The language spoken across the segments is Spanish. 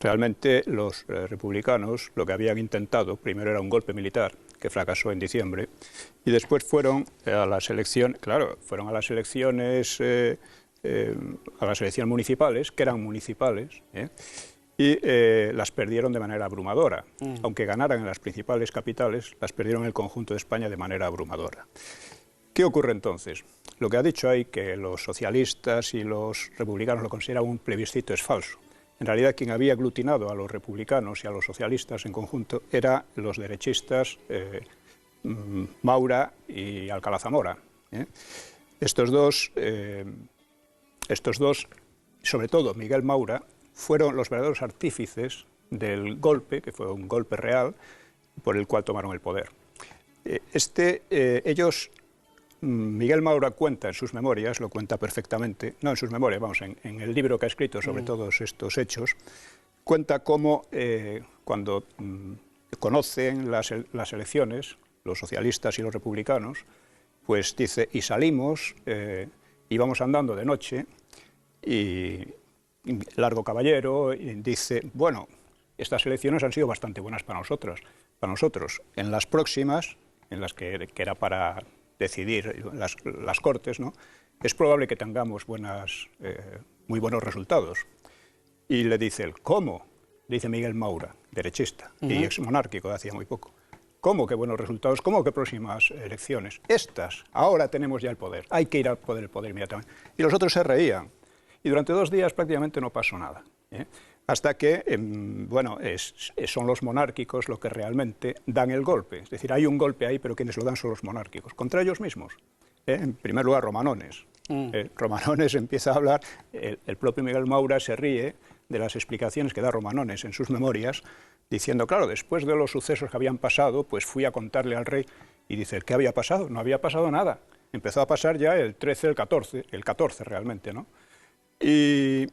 Realmente los republicanos lo que habían intentado, primero era un golpe militar, que fracasó en diciembre, y después fueron a las elecciones, fueron a las elecciones municipales, que eran municipales, y las perdieron de manera abrumadora. Aunque ganaran en las principales capitales, las perdieron en el conjunto de España de manera abrumadora. ¿Qué ocurre entonces? Lo que ha dicho ahí, que los socialistas y los republicanos lo consideran un plebiscito, es falso. En realidad, quien había aglutinado a los republicanos y a los socialistas en conjunto eran los derechistas Maura y Alcalá Zamora. Estos dos, sobre todo Miguel Maura, fueron los verdaderos artífices del golpe, que fue un golpe real, por el cual tomaron el poder. Miguel Maura cuenta en sus memorias, lo cuenta perfectamente, no en sus memorias, vamos, en el libro que ha escrito sobre todos estos hechos, cuenta cómo cuando conocen las elecciones, los socialistas y los republicanos, pues dice, y salimos, íbamos andando de noche, y Largo Caballero dice, bueno, estas elecciones han sido bastante buenas para nosotros. En las próximas, en las que era para decidir las Cortes, ¿no?, es probable que tengamos muy buenos resultados. Y le dice él, ¿cómo? Dice Miguel Maura, derechista y exmonárquico de hacía muy poco. ¿Cómo que buenos resultados? ¿Cómo que próximas elecciones? Ahora tenemos ya el poder, hay que ir al poder, inmediatamente. Y los otros se reían. Y durante 2 días prácticamente no pasó nada. Hasta que, son los monárquicos los que realmente dan el golpe. Es decir, hay un golpe ahí, pero quienes lo dan son los monárquicos, contra ellos mismos. En primer lugar, Romanones. Romanones empieza a hablar, el propio Miguel Maura se ríe de las explicaciones que da Romanones en sus memorias, diciendo, claro, después de los sucesos que habían pasado, pues fui a contarle al rey, y dice, ¿qué había pasado? No había pasado nada. Empezó a pasar ya el 13, el 14 realmente, ¿no? Y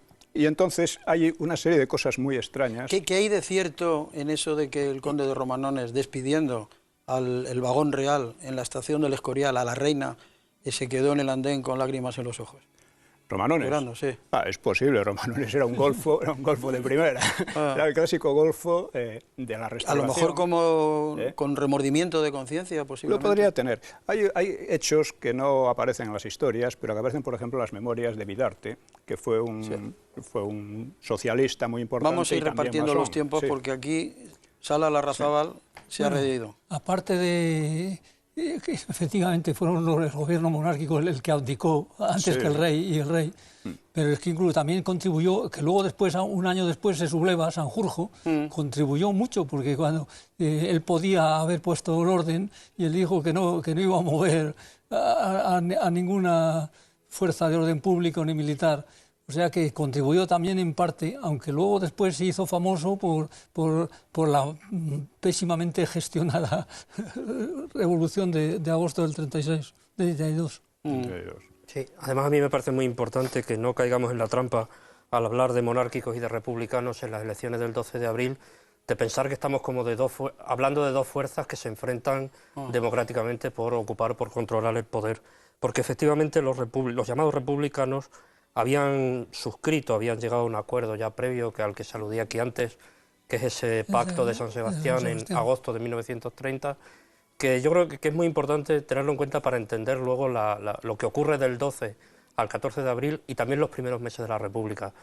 entonces hay una serie de cosas muy extrañas. ¿Qué hay de cierto en eso de que el conde de Romanones, despidiendo el vagón real en la estación del Escorial a la reina, se quedó en el andén con lágrimas en los ojos? Romanones. Llorando, sí. Es posible, Romanones era un golfo de primera. Era el clásico golfo de la restauración. A lo mejor como con remordimiento de conciencia, posiblemente. Lo podría tener. Hay hechos que no aparecen en las historias, pero que aparecen, por ejemplo, en las memorias de Vidarte, que fue un socialista muy importante. Vamos a ir repartiendo los tiempos, porque aquí Sala Larrazábal se ha reído. Aparte de que efectivamente fueron el gobierno monárquico el que abdicó antes que el rey, pero es que incluso también contribuyó, que luego después, un año después, se subleva Sanjurjo, contribuyó mucho, porque cuando él podía haber puesto el orden, y él dijo que no iba a mover a ninguna fuerza de orden público ni militar. O sea que contribuyó también en parte, aunque luego después se hizo famoso por la pésimamente gestionada revolución de agosto del 36, de 32. Sí, además a mí me parece muy importante que no caigamos en la trampa al hablar de monárquicos y de republicanos en las elecciones del 12 de abril, de pensar que estamos como hablando de dos fuerzas que se enfrentan democráticamente por ocupar, por controlar el poder. Porque efectivamente los llamados republicanos habían suscrito, habían llegado a un acuerdo ya previo al que se aludía aquí antes, que es ese pacto de San Sebastián en agosto de 1930, que yo creo que es muy importante tenerlo en cuenta para entender luego lo que ocurre del 12 al 14 de abril y también los primeros meses de la República.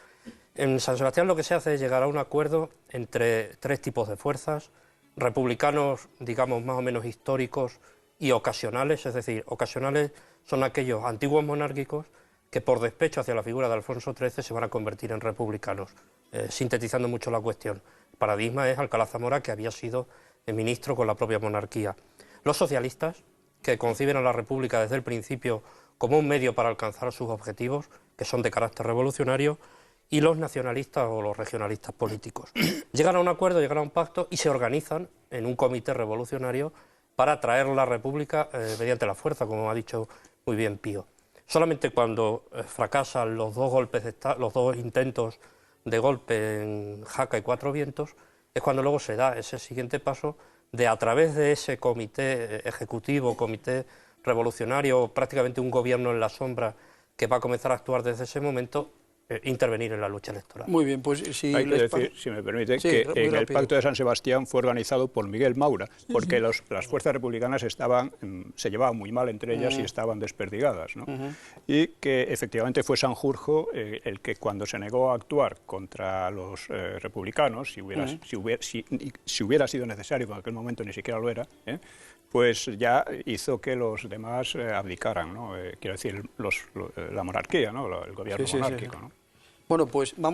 En San Sebastián lo que se hace es llegar a un acuerdo entre 3 tipos de fuerzas, republicanos, digamos, más o menos históricos y ocasionales, es decir, ocasionales son aquellos antiguos monárquicos que por despecho hacia la figura de Alfonso XIII se van a convertir en republicanos, sintetizando mucho la cuestión. El paradigma es Alcalá Zamora, que había sido ministro con la propia monarquía. Los socialistas, que conciben a la República desde el principio como un medio para alcanzar sus objetivos, que son de carácter revolucionario, y los nacionalistas o los regionalistas políticos. Llegan a un acuerdo, llegan a un pacto y se organizan en un comité revolucionario para traer la República mediante la fuerza, como ha dicho muy bien Pío. Solamente cuando fracasan los dos intentos de golpe en Jaca y Cuatro Vientos, es cuando luego se da ese siguiente paso de, a través de ese comité ejecutivo, comité revolucionario, prácticamente un gobierno en la sombra que va a comenzar a actuar desde ese momento, intervenir en la lucha electoral. Muy bien, pues si hay que decir, si me permite, sí, que en el rápido. Pacto de San Sebastián fue organizado por Miguel Maura, porque las fuerzas republicanas se llevaban muy mal entre ellas y estaban desperdigadas, ¿no? Y que efectivamente fue Sanjurjo el que, cuando se negó a actuar contra los republicanos, si hubiera sido necesario, que en aquel momento ni siquiera lo era, pues ya hizo que los demás abdicaran, ¿no? Quiero decir, la monarquía, ¿no? El gobierno monárquico, ¿no? Bueno, pues vamos